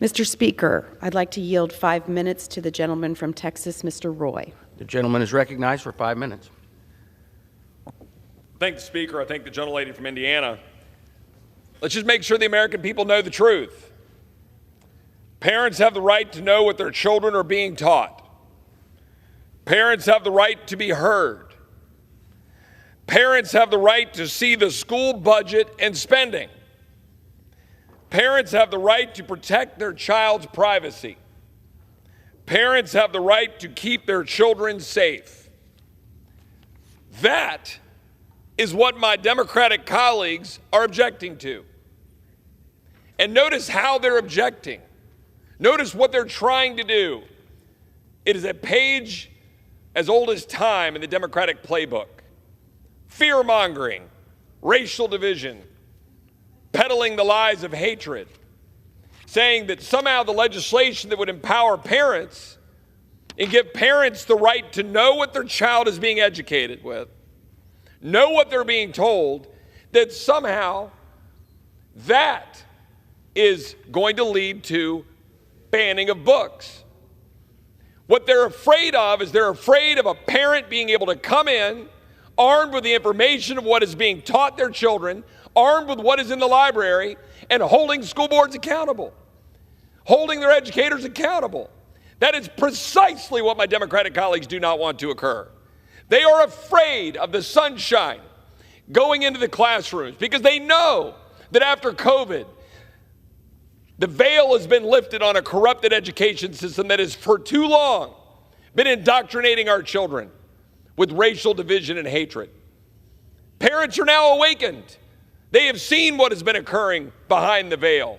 Mr. Speaker, I'd like to yield 5 minutes to the gentleman from Texas, Mr. Roy. The gentleman is recognized for 5 minutes. Thank the Speaker. I thank the gentlelady from Indiana. Let's just make sure the American people know the truth. Parents have the right to know what their children are being taught. Parents have the right to be heard. Parents have the right to see the school budget and spending. Parents have the right to protect their child's privacy. Parents have the right to keep their children safe. That is what my Democratic colleagues are objecting to. And notice how they're objecting. Notice what they're trying to do. It is a page as old as time in the Democratic playbook. Fear-mongering, racial division, peddling the lies of hatred, saying that somehow the legislation that would empower parents and give parents the right to know what their child is being educated with, know what they're being told, that somehow that is going to lead to banning of books. What they're afraid of is they're afraid of a parent being able to come in armed with the information of what is being taught their children, armed with what is in the library, and holding school boards accountable, holding their educators accountable. That is precisely what my Democratic colleagues do not want to occur. They are afraid of the sunshine going into the classrooms because they know that after COVID, the veil has been lifted on a corrupted education system that has for too long been indoctrinating our children with racial division and hatred. Parents are now awakened. They have seen what has been occurring behind the veil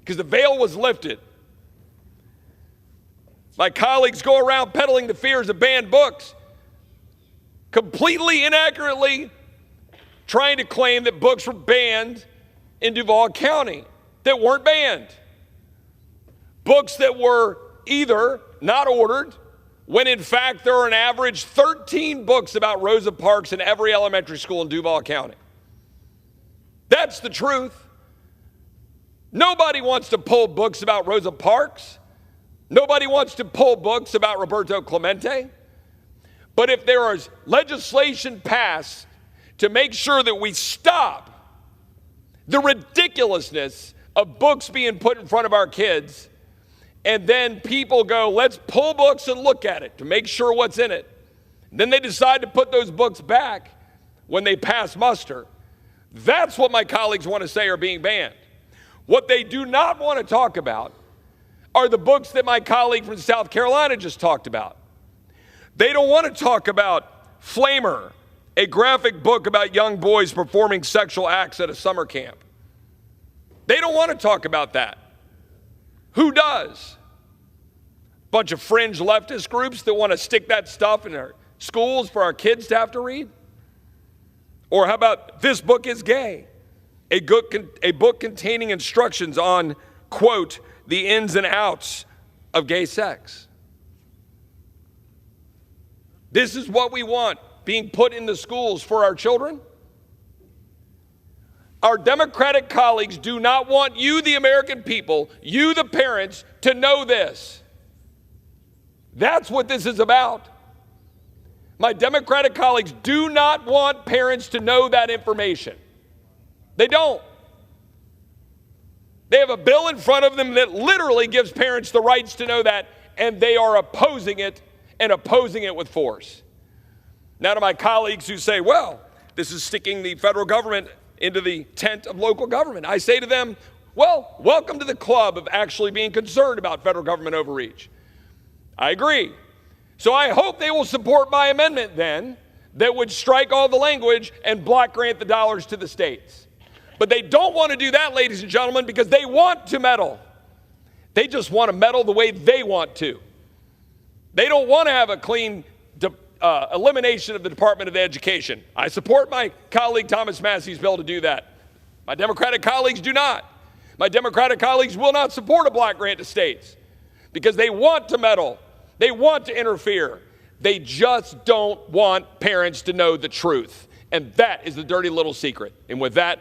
because the veil was lifted. My colleagues go around peddling the fears of banned books, completely inaccurately trying to claim that books were banned in Duval County that weren't banned. Books that were either not ordered, when in fact there are an average 13 books about Rosa Parks in every elementary school in Duval County. That's the truth. Nobody wants to pull books about Rosa Parks. Nobody wants to pull books about Roberto Clemente. But if there is legislation passed to make sure that we stop the ridiculousness of books being put in front of our kids, and then people go, let's pull books and look at it to make sure what's in it. Then they decide to put those books back when they pass muster. That's what my colleagues want to say are being banned. What they do not want to talk about are the books that my colleague from South Carolina just talked about. They don't want to talk about Flamer, a graphic book about young boys performing sexual acts at a summer camp. They don't want to talk about that. Who does? A bunch of fringe leftist groups that want to stick that stuff in our schools for our kids to have to read? Or how about This Book is Gay, a book containing instructions on, quote, the ins and outs of gay sex. This is what we want being put in the schools for our children. Our Democratic colleagues do not want you, the American people, you, the parents, to know this. That's what this is about. My Democratic colleagues do not want parents to know that information. They don't. They have a bill in front of them that literally gives parents the rights to know that, and they are opposing it and opposing it with force. Now to my colleagues who say, well, this is sticking the federal government into the tent of local government. I say to them, well, welcome to the club of actually being concerned about federal government overreach. I agree. So I hope they will support my amendment then that would strike all the language and block grant the dollars to the states. But they don't want to do that, ladies and gentlemen, because they want to meddle. They just want to meddle the way they want to. They don't want to have a clean elimination of the Department of Education. I support my colleague Thomas Massey's bill to do that. My Democratic colleagues do not. My Democratic colleagues will not support a block grant to states because they want to meddle. They want to interfere. They just don't want parents to know the truth. And that is the dirty little secret. And with that,